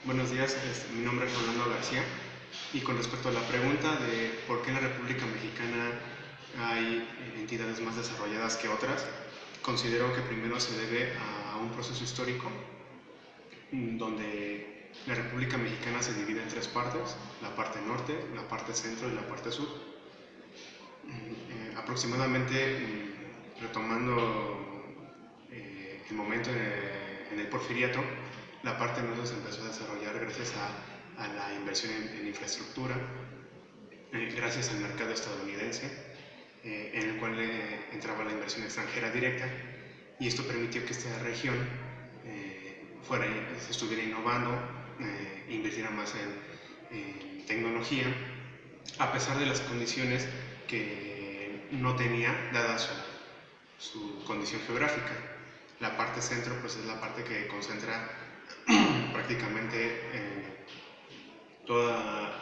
Buenos días, mi nombre es Rolando García y con respecto a la pregunta de por qué en la República Mexicana hay entidades más desarrolladas que otras, considero que primero se debe a un proceso histórico donde la República Mexicana se divide en tres partes: la parte norte, la parte centro y la parte sur. Aproximadamente, retomando el momento en el Porfiriato, la parte norte se empezó a desarrollar gracias a la inversión en infraestructura, gracias al mercado estadounidense, en el cual entraba la inversión extranjera directa, y esto permitió que esta región se estuviera innovando, invirtiera más en tecnología, a pesar de las condiciones que no tenía, dada su condición geográfica. La parte centro pues es la parte que concentra prácticamente todo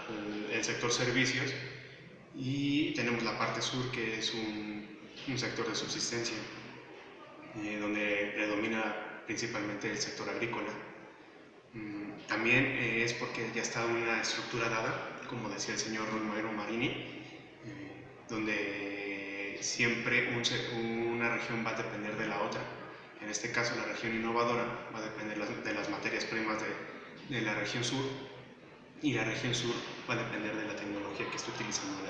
el sector servicios, y tenemos la parte sur, que es un sector de subsistencia, donde predomina principalmente el sector agrícola. También es porque ya está una estructura dada, como decía el señor Romero Marini, donde siempre una región va a depender de la otra. En este caso, la región innovadora va a depender de las materias primas de la región sur, y la región sur va a depender de la tecnología que esté utilizando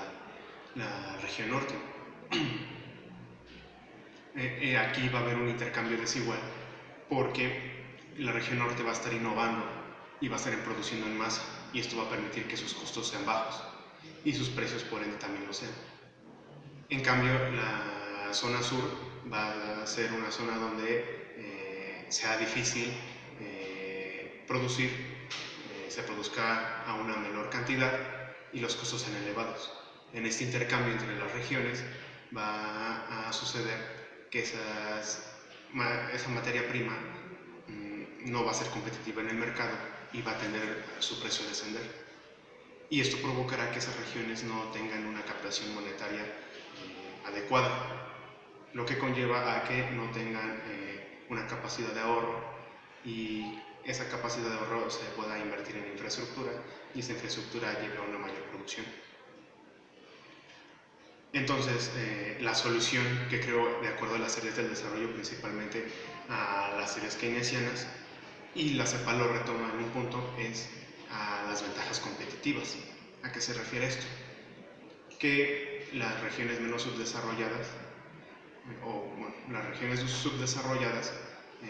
la región norte. Aquí va a haber un intercambio desigual, porque la región norte va a estar innovando y va a estar produciendo en masa, y esto va a permitir que sus costos sean bajos y sus precios por ende también lo sean. En cambio, la zona sur va a ser una zona donde sea difícil producir, se produzca a una menor cantidad y los costos sean elevados. En este intercambio entre las regiones va a suceder que esa materia prima no va a ser competitiva en el mercado y va a tener su precio descender. Y esto provocará que esas regiones no tengan una captación monetaria adecuada, lo que conlleva a que no tengan una capacidad de ahorro, y esa capacidad de ahorro se pueda invertir en infraestructura, y esa infraestructura lleve a una mayor producción. Entonces, la solución que creo, de acuerdo a las teorías del desarrollo, principalmente a las teorías keynesianas, y la CEPAL lo retoma en un punto, es a las ventajas competitivas. ¿A qué se refiere esto? Que las regiones menos subdesarrolladas, las regiones subdesarrolladas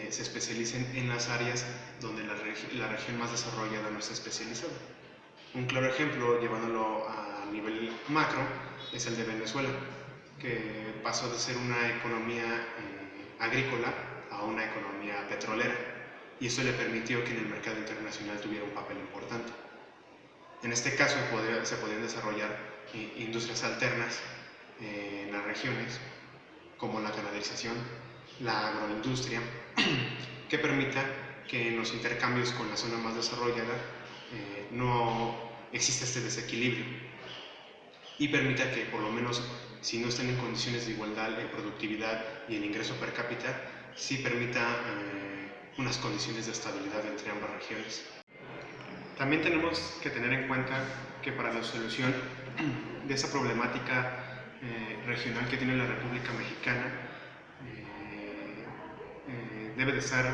se especialicen en las áreas donde la región más desarrollada no está especializada. Un claro ejemplo, llevándolo a nivel macro, es el de Venezuela, que pasó de ser una economía agrícola a una economía petrolera, y esto le permitió que en el mercado internacional tuviera un papel importante. En este caso se podían desarrollar industrias alternas en las regiones, como la canalización, la agroindustria, que permita que en los intercambios con la zona más desarrollada no exista este desequilibrio, y permita que, por lo menos, si no están en condiciones de igualdad en productividad y en ingreso per cápita, sí permita unas condiciones de estabilidad entre ambas regiones. También tenemos que tener en cuenta que para la solución de esa problemática regional que tiene la República Mexicana, debe de estar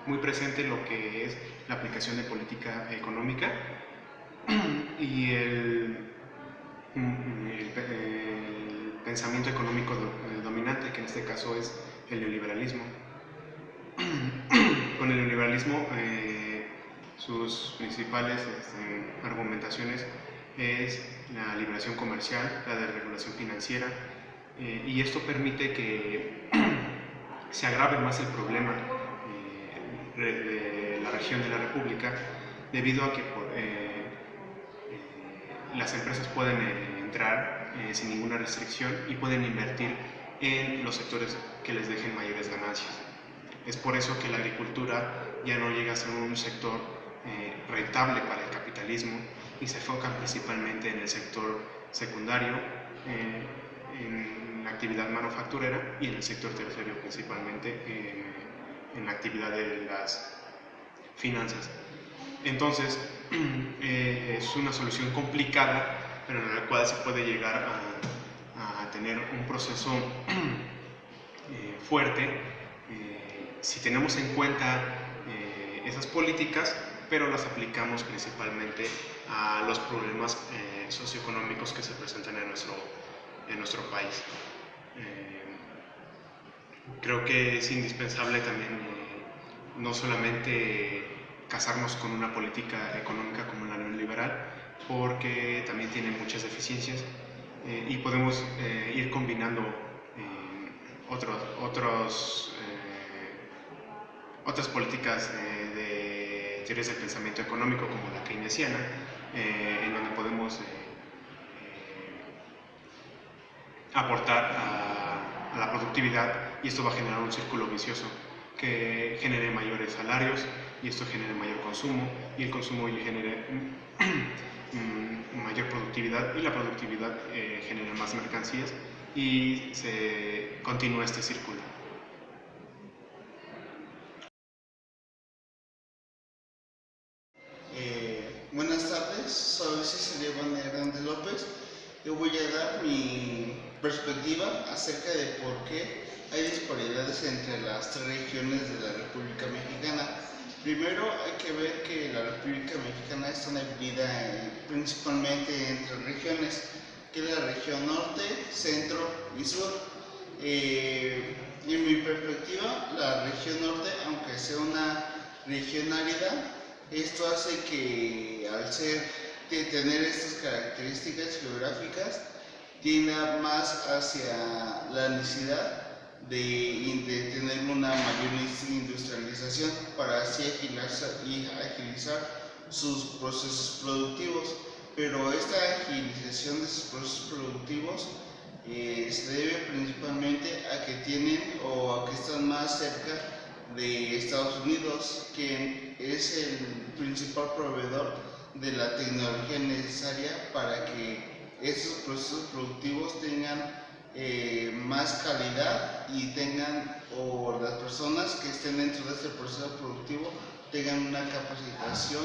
muy presente lo que es la aplicación de política económica y el pensamiento económico dominante, que en este caso es el neoliberalismo. Con el neoliberalismo, sus principales argumentaciones es la liberación comercial, la desregulación financiera, y esto permite que se agrave más el problema de la región de la República, debido a que las empresas pueden entrar sin ninguna restricción y pueden invertir en los sectores que les dejen mayores ganancias. Es por eso que la agricultura ya no llega a ser un sector rentable para el capitalismo, y se enfocan principalmente en el sector secundario, en la actividad manufacturera, y en el sector terciario, principalmente en la actividad de las finanzas. Entonces, es una solución complicada, pero en la cual se puede llegar a tener un proceso fuerte si tenemos en cuenta esas políticas, pero las aplicamos principalmente a los problemas socioeconómicos que se presentan en nuestro país. Creo que es indispensable también no solamente casarnos con una política económica como la neoliberal, porque también tiene muchas deficiencias y podemos ir combinando otras políticas de teorías del pensamiento económico como la keynesiana, en donde podemos aportar a la productividad, y esto va a generar un círculo vicioso que genere mayores salarios, y esto genere mayor consumo, y el consumo genere mayor productividad, y la productividad genera más mercancías, y se continúa este círculo. Buenas tardes, soy Cecilia Hernández López. Yo voy a dar mi perspectiva acerca de por qué hay disparidades entre las tres regiones de la República Mexicana. Primero hay que ver que la República Mexicana está dividida principalmente en tres regiones, que es la región norte, centro y sur. En mi perspectiva, la región norte, aunque sea una región árida, esto hace que al tener estas características geográficas, tienda más hacia la necesidad de tener una mayor industrialización para así agilizar sus procesos productivos. Pero esta agilización de sus procesos productivos se debe principalmente a que tienen o a que están más cerca de Estados Unidos, que es el principal proveedor de la tecnología necesaria para que estos procesos productivos tengan más calidad y tengan, o las personas que estén dentro de este proceso productivo tengan una capacitación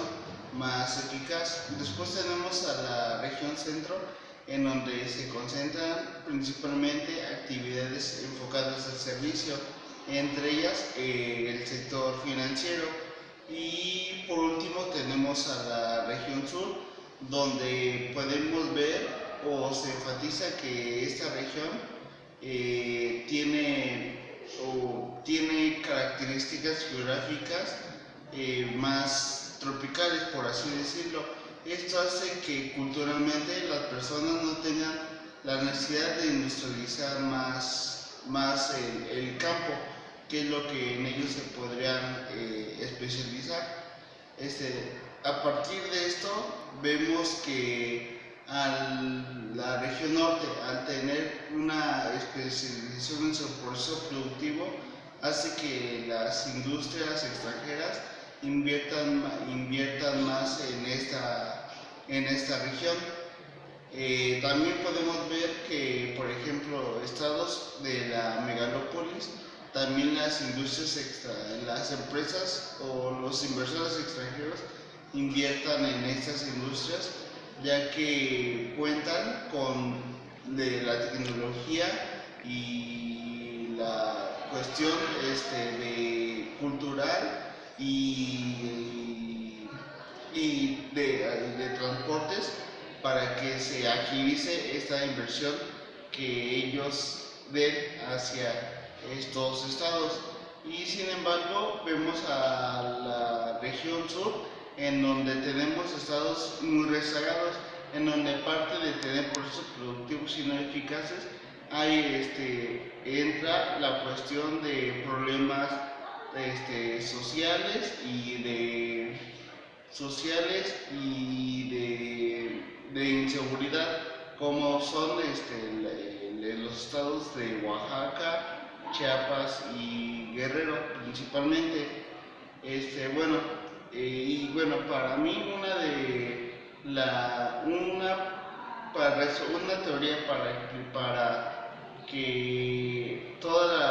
más eficaz. Después tenemos a la región centro, en donde se concentran principalmente actividades enfocadas al servicio, entre ellas el sector financiero. Y por último tenemos a la región sur, donde podemos ver o se enfatiza que esta región tiene características geográficas más tropicales, por así decirlo. Esto hace que culturalmente las personas no tengan la necesidad de industrializar más el campo, que es lo que en ellos se podrían especializar. A partir de esto vemos que la región norte, al tener una especialización en su proceso productivo, hace que las industrias extranjeras inviertan más en esta región. También podemos ver que, por ejemplo, estados de la megalópolis, también las empresas o los inversores extranjeros inviertan en estas industrias, ya que cuentan con la tecnología y la cuestión de cultural de transportes para que se agilice esta inversión que ellos den hacia estos estados. Y sin embargo vemos a la región sur, en donde tenemos estados muy rezagados, en donde aparte de tener procesos productivos y no eficaces, entra la cuestión de problemas sociales y de inseguridad, como son los estados de Oaxaca, Chiapas y Guerrero principalmente. Bueno, y bueno, para mí una teoría para que toda la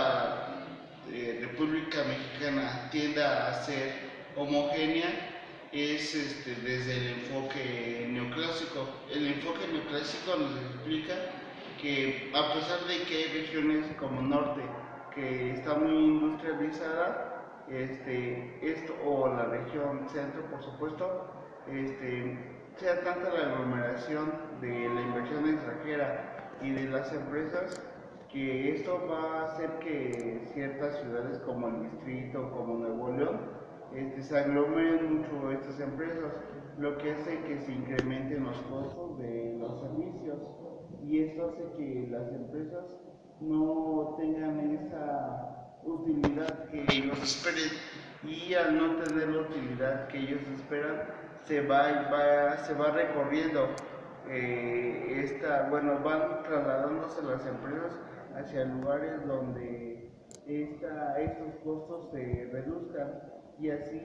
República Mexicana tienda a ser homogénea es desde el enfoque neoclásico. El enfoque neoclásico nos explica que a pesar de que hay regiones como norte que está muy industrializada, esto o la región centro por supuesto, sea tanta la aglomeración de la inversión extranjera y de las empresas que esto va a hacer que ciertas ciudades como el distrito, como Nuevo León, se aglomeren mucho estas empresas, lo que hace que se incrementen los costos de los servicios y esto hace que las empresas no tengan esa utilidad que ellos esperen y al no tener la utilidad que ellos esperan se va recorriendo van trasladándose las empresas hacia lugares donde estos costos se reduzcan y así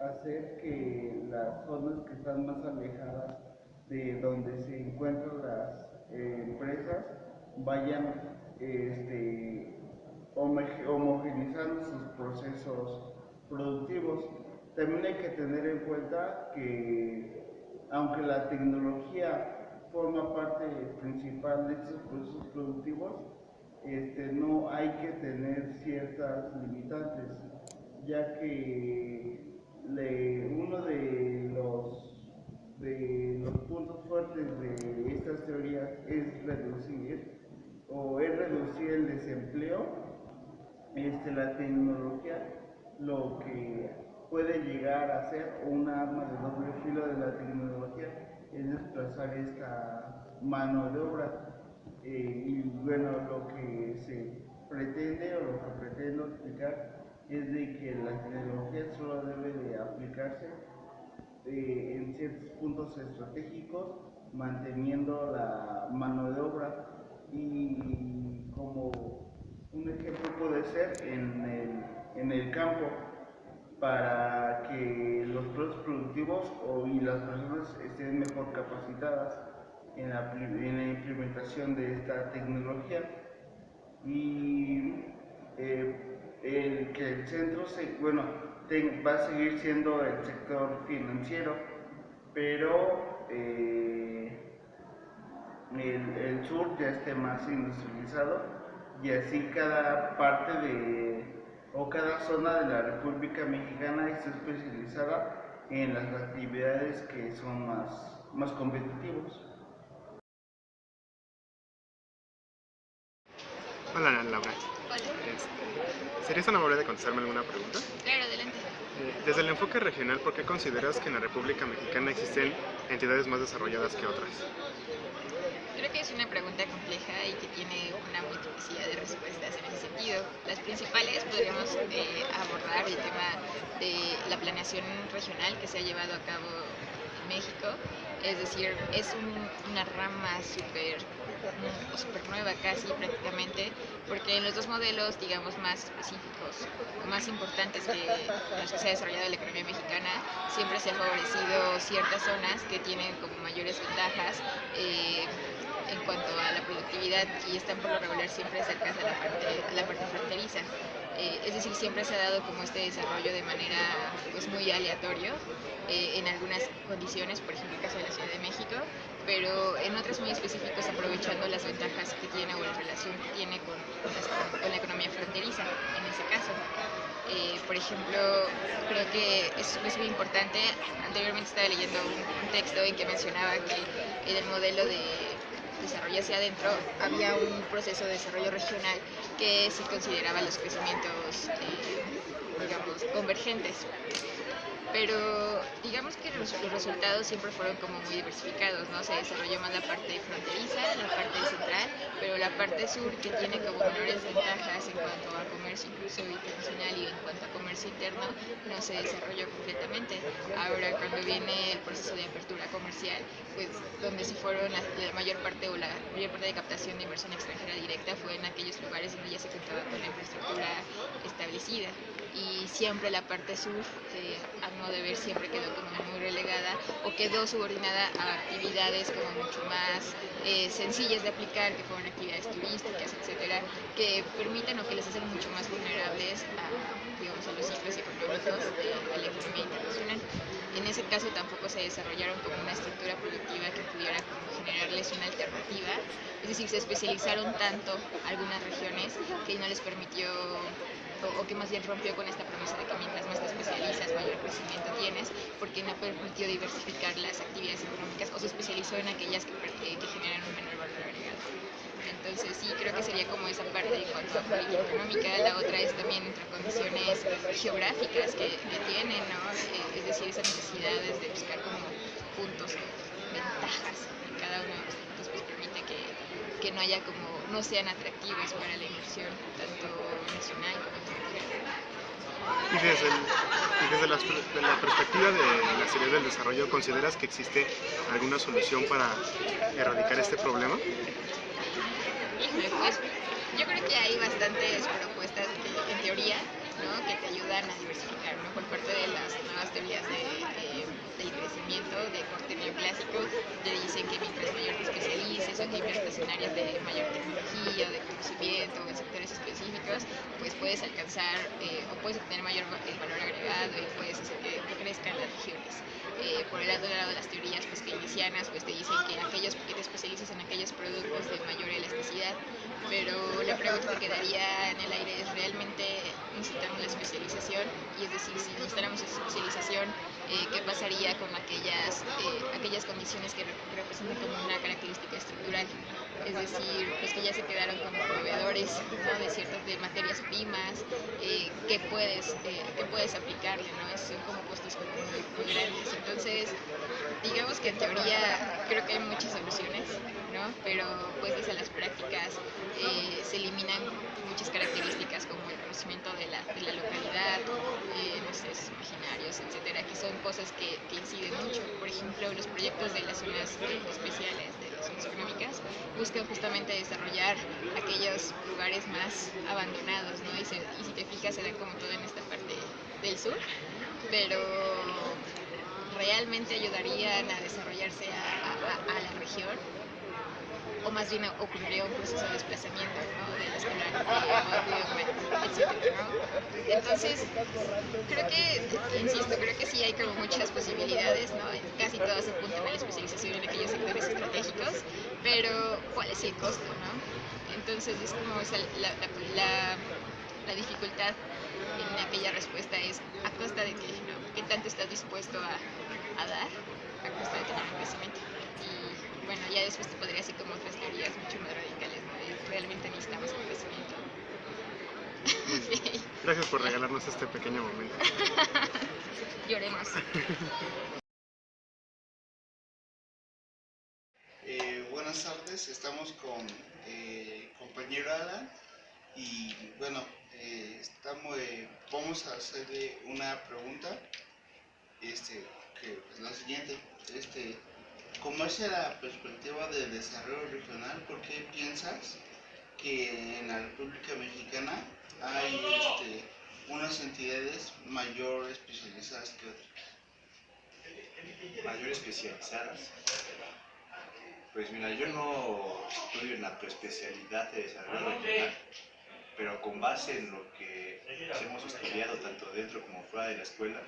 hacer que las zonas que están más alejadas de donde se encuentran las empresas vayan homogeneizando sus procesos productivos. También hay que tener en cuenta que aunque la tecnología forma parte principal de estos procesos productivos, no hay que tener ciertas limitantes, ya que uno de los puntos fuertes de estas teorías es reducir el desempleo. La tecnología lo que puede llegar a ser una arma de doble filo de la tecnología es desplazar esta mano de obra. Y bueno, lo que se pretende o lo que pretendo explicar es de que la tecnología solo debe de aplicarse en ciertos puntos estratégicos, manteniendo la mano de obra y como un ejemplo puede ser en el campo para que los procesos productivos y las personas estén mejor capacitadas en la implementación de esta tecnología y que el centro va a seguir siendo el sector financiero, pero el sur ya esté más industrializado y así cada parte o cada zona de la República Mexicana está especializada en las actividades que son más competitivos. Hola Laura. ¿Serías tan amable de contestarme alguna pregunta? Claro, adelante. Desde el enfoque regional, ¿por qué consideras que en la República Mexicana existen entidades más desarrolladas que otras? Creo que es una pregunta compleja y que tiene una multiplicidad de respuestas en ese sentido. Las principales podríamos abordar el tema de la planeación regional que se ha llevado a cabo en México. Es decir, es una rama súper nueva casi prácticamente, porque en los dos modelos, digamos, más específicos o más importantes que los que se ha desarrollado la economía mexicana, siempre se ha favorecido ciertas zonas que tienen como mayores ventajas en cuanto a la productividad y están por lo regular siempre cercanas a la parte fronteriza. Es decir, siempre se ha dado como este desarrollo de manera pues muy aleatorio en algunas condiciones, por ejemplo el caso de la Ciudad de México, pero en otras muy específicos aprovechando las ventajas que tiene o la relación que tiene con la economía fronteriza en ese caso. Por ejemplo, creo que es muy importante. Anteriormente estaba leyendo un texto en que mencionaba que en el modelo de desarrollo hacia adentro había un proceso de desarrollo regional que sí consideraba los crecimientos, digamos, convergentes. Pero digamos que los resultados siempre fueron como muy diversificados, ¿no? Se desarrolló más la parte fronteriza, la parte central, pero la parte sur que tiene como menores ventajas en cuanto a comercio incluso internacional y en cuanto a comercio interno, no se desarrolló completamente. Ahora cuando viene el proceso de apertura comercial, pues donde se fueron la mayor parte o la mayor parte de captación de inversión extranjera directa fue en aquellos lugares donde ya se contaba con la infraestructura establecida y siempre la parte sur a no deber siempre quedó como muy relegada o quedó subordinada a actividades como mucho más sencillas de aplicar, que fueron actividades turísticas, etcétera, geográfica que permiten o que les hacen mucho más vulnerables digamos, a los ciclos económicos de la economía internacional. En ese caso tampoco se desarrollaron como una estructura productiva que pudiera como generarles una alternativa, es decir, se especializaron tanto algunas regiones que no les permitió o que más bien rompió con esta promesa de que mientras más te especializas, mayor crecimiento tienes, porque no permitió diversificar las actividades económicas o se especializó en aquellas que generan un menor valor agregado. Entonces sí, creo que sería como esa parte en cuanto a política económica. La otra es también entre condiciones geográficas que tienen, ¿no? Es decir, esa necesidad de buscar como puntos o ventajas en cada uno de los puntos, pues permite que no haya como, no sean atractivos para la inversión, tanto nacional como extranjera. De la perspectiva de las teorías del desarrollo, ¿consideras que existe alguna solución para erradicar este problema? Híjole, pues yo creo que hay bastantes propuestas en teoría, ¿no? Que te ayudan a diversificar, ¿no? Por parte de las nuevas teorías del crecimiento de corte neoclásico, te dicen que mientras mayor te especialices o que inviertas en áreas de mayor tecnología o de conocimiento o en sectores específicos, pues puedes alcanzar o puedes obtener mayor valor agregado y puedes hacer que crezcan las regiones. Por el otro lado, las teorías pues, keynesianas pues, te dicen que que te especialices en aquellos productos de mayor elasticidad, pero la pregunta que quedaría en el aire es: ¿realmente necesitamos la especialización? Y es decir, si necesitáramos esa especialización, ¿qué pasaría con aquellas condiciones que representan como una característica estructural? Es decir, pues que ya se quedaron como proveedores, ¿no? De ciertas de materias primas, que puedes aplicarle, ¿no? Son como costos como muy grandes. Entonces, digamos que en teoría creo que hay muchas soluciones, ¿no? Pero pues desde las prácticas se eliminan muchas características como el conocimiento de la localidad, no sé, sus imaginarios, etcétera, que son cosas que inciden mucho. Por ejemplo, los proyectos de las zonas especiales, de las zonas económicas, buscan justamente desarrollar aquellos lugares más abandonados, ¿no? Y si te fijas, se dan como todo en esta parte del sur, pero realmente ayudarían a desarrollarse a la región, o más bien ocurriría un proceso de desplazamiento, ¿no? De la escolaridad, etcétera, ¿no? Entonces, creo que sí hay como muchas posibilidades, ¿no? Casi todas apuntan a la especialización en aquellos sectores estratégicos, pero ¿cuál es el costo, no? Entonces es como la dificultad en aquella respuesta es a costa de qué, ¿no? ¿Qué tanto estás dispuesto a dar a costa de tener un crecimiento? Y bueno, ya después te podría decir como otras teorías mucho más radicales, ¿no? Y realmente necesitamos un crecimiento. Gracias por regalarnos este pequeño momento. Lloremos. Buenas tardes, estamos con compañero Alan y bueno, vamos a hacerle una pregunta, que es la siguiente, ¿cómo es la perspectiva del desarrollo regional? ¿Por qué piensas que en la República Mexicana hay unas entidades mayor especializadas que otras? Mayor especializadas. Pues mira, yo no estudio en la preespecialidad de desarrollo regional, pero con base en lo que hemos estudiado tanto dentro como fuera de la escuela,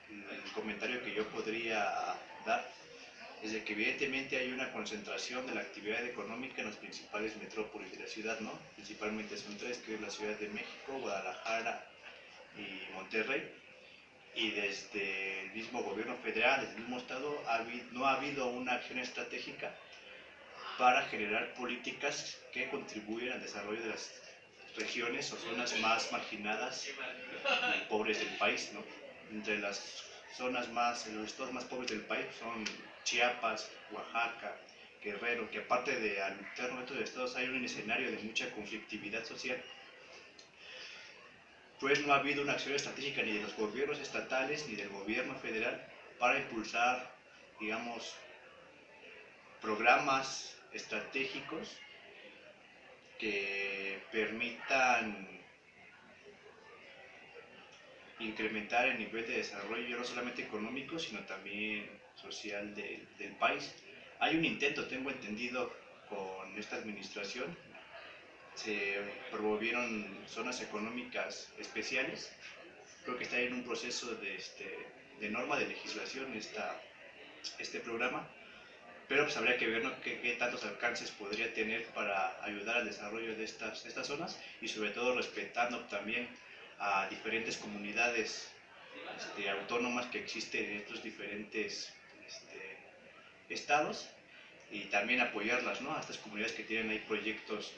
el comentario que yo podría dar es de que evidentemente hay una concentración de la actividad económica en las principales metrópolis de la ciudad, ¿no? Principalmente son tres, que es la Ciudad de México, Guadalajara y Monterrey. Y desde el mismo gobierno federal, desde el mismo estado, no ha habido una acción estratégica para generar políticas que contribuyan al desarrollo de las regiones o zonas más marginadas y pobres del país, ¿no? Entre los estados más pobres del país son Chiapas, Oaxaca, Guerrero, que aparte de al interno de estos estados hay un escenario de mucha conflictividad social. Pues no ha habido una acción estratégica ni de los gobiernos estatales ni del gobierno federal para impulsar, digamos, programas estratégicos que permitan incrementar el nivel de desarrollo no solamente económico, sino también social del país. Hay un intento, tengo entendido, con esta administración se promovieron zonas económicas especiales. Creo que está en un proceso de norma, de legislación este programa, pero pues habría que ver, ¿no?, qué tantos alcances podría tener para ayudar al desarrollo de estas zonas y sobre todo respetando también a diferentes comunidades autónomas que existen en estos diferentes estados, y también apoyarlas, ¿no?, a estas comunidades que tienen ahí proyectos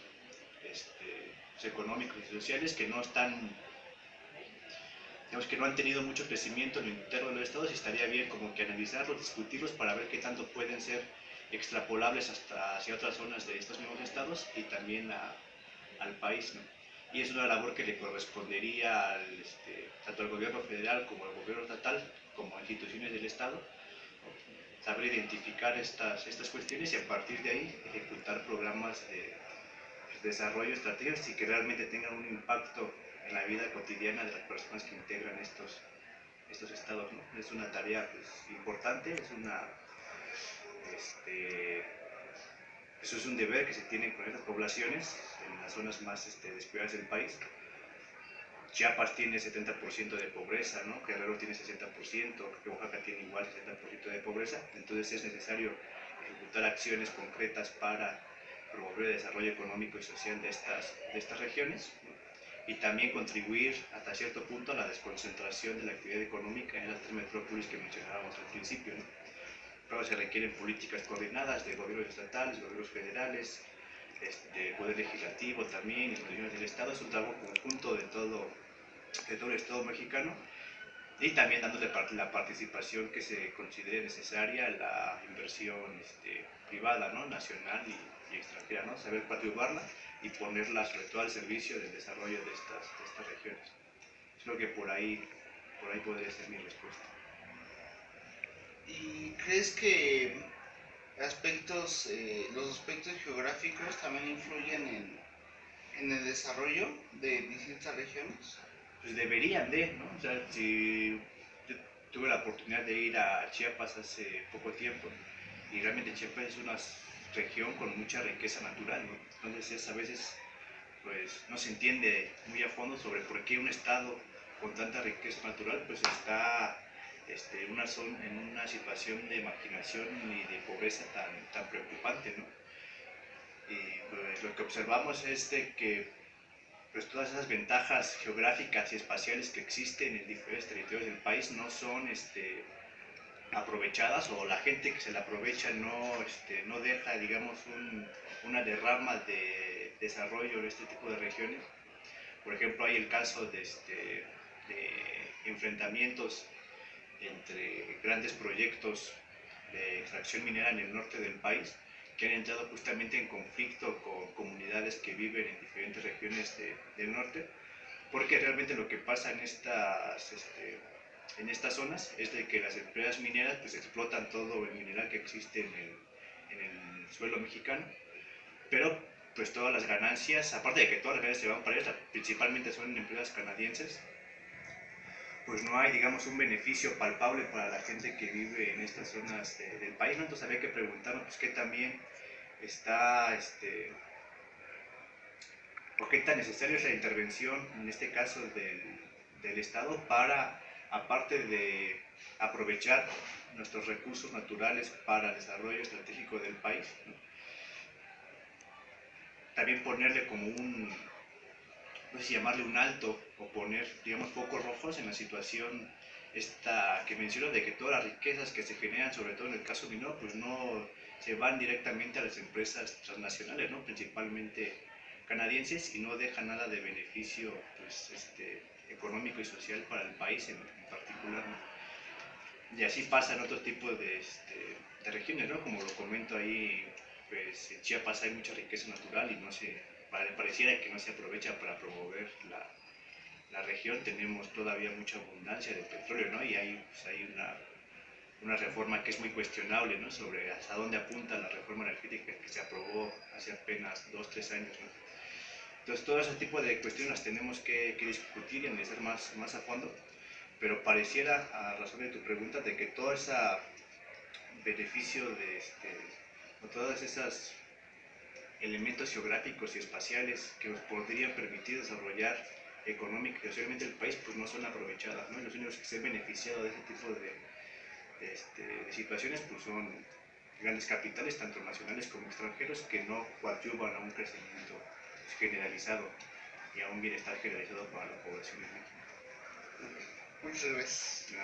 económicos y sociales que no están, digamos, que no han tenido mucho crecimiento en el interno de los estados, y estaría bien como que analizarlos, discutirlos para ver qué tanto pueden ser extrapolables hacia otras zonas de estos mismos estados y también al país, ¿no? Y es una labor que le correspondería tanto al gobierno federal como al gobierno estatal, como a instituciones del estado, saber identificar estas cuestiones y a partir de ahí ejecutar programas de desarrollo estratégicos y que realmente tengan un impacto en la vida cotidiana de las personas que integran estos estados, ¿no? Es una tarea, pues, importante, eso es un deber que se tiene con estas poblaciones en las zonas más descuidadas del país. Chiapas tiene 70% de pobreza, ¿no? Guerrero tiene 60%, Oaxaca tiene igual 60% de pobreza, entonces es necesario ejecutar acciones concretas para promover el desarrollo económico y social de estas regiones, ¿no?, y también contribuir hasta cierto punto a la desconcentración de la actividad económica en las 3 metrópolis que mencionábamos al principio, ¿no? Pero se requieren políticas coordinadas de gobiernos estatales, gobiernos federales, poder legislativo también, instituciones del Estado. Es un trabajo conjunto de todo el Estado mexicano, y también dándole la participación que se considere necesaria, la inversión privada, ¿no?, nacional y extranjera, ¿no?, saber coadyuvarla y ponerla sobre todo al servicio del desarrollo de estas regiones. Creo que por ahí podría ser mi respuesta. ¿Y crees que los aspectos geográficos también influyen en el desarrollo de distintas regiones? Pues deberían ¿no? O sea, si yo tuve la oportunidad de ir a Chiapas hace poco tiempo, y realmente Chiapas es una región con mucha riqueza natural, ¿no? Entonces a veces pues no se entiende muy a fondo sobre por qué un estado con tanta riqueza natural pues está en una situación de marginación y de pobreza tan preocupante, ¿no? Y pues lo que observamos es que pues todas esas ventajas geográficas y espaciales que existen en diferentes territorios del país no son aprovechadas, o la gente que se la aprovecha no deja, digamos, una derrama de desarrollo en este tipo de regiones. Por ejemplo, hay el caso de enfrentamientos entre grandes proyectos de extracción minera en el norte del país, que han entrado justamente en conflicto con comunidades que viven en diferentes regiones del norte, porque realmente lo que pasa en estas zonas es de que las empresas mineras pues explotan todo el mineral que existe en el suelo mexicano, pero pues todas las ganancias, aparte de que todas las ganancias se van para ellas, principalmente son empresas canadienses, pues no hay, digamos, un beneficio palpable para la gente que vive en estas zonas del país, ¿no? Entonces habría que preguntarnos pues, qué también está, o qué tan necesaria es la intervención, en este caso del Estado, para, aparte de aprovechar nuestros recursos naturales para el desarrollo estratégico del país, ¿no?, también ponerle como no sé si llamarle un alto, o poner, digamos, focos rojos en la situación que menciono, de que todas las riquezas que se generan, sobre todo en el caso minero, pues no se van directamente a las empresas transnacionales, ¿no?, principalmente canadienses, y no dejan nada de beneficio pues, económico y social para el país en particular, ¿no? Y así pasa en otro tipo de regiones, ¿no? Como lo comento ahí, pues en Chiapas hay mucha riqueza natural y pareciera que no se aprovecha para promover la región. Tenemos todavía mucha abundancia de petróleo, ¿no? Y hay una reforma que es muy cuestionable, ¿no?, sobre hasta dónde apunta la reforma energética que se aprobó hace apenas 2-3 años, ¿no? Entonces todo ese tipo de cuestiones las tenemos que discutir y analizar más a fondo, pero pareciera, a razón de tu pregunta, de que todo ese beneficio o todas esas elementos geográficos y espaciales que nos podrían permitir desarrollar económica y socialmente el país, pues no son aprovechadas, ¿no? Y los únicos que se han beneficiado de ese tipo de situaciones pues son grandes capitales, tanto nacionales como extranjeros, que no coadyuvan a un crecimiento generalizado y a un bienestar generalizado para la población en México. Muchas gracias.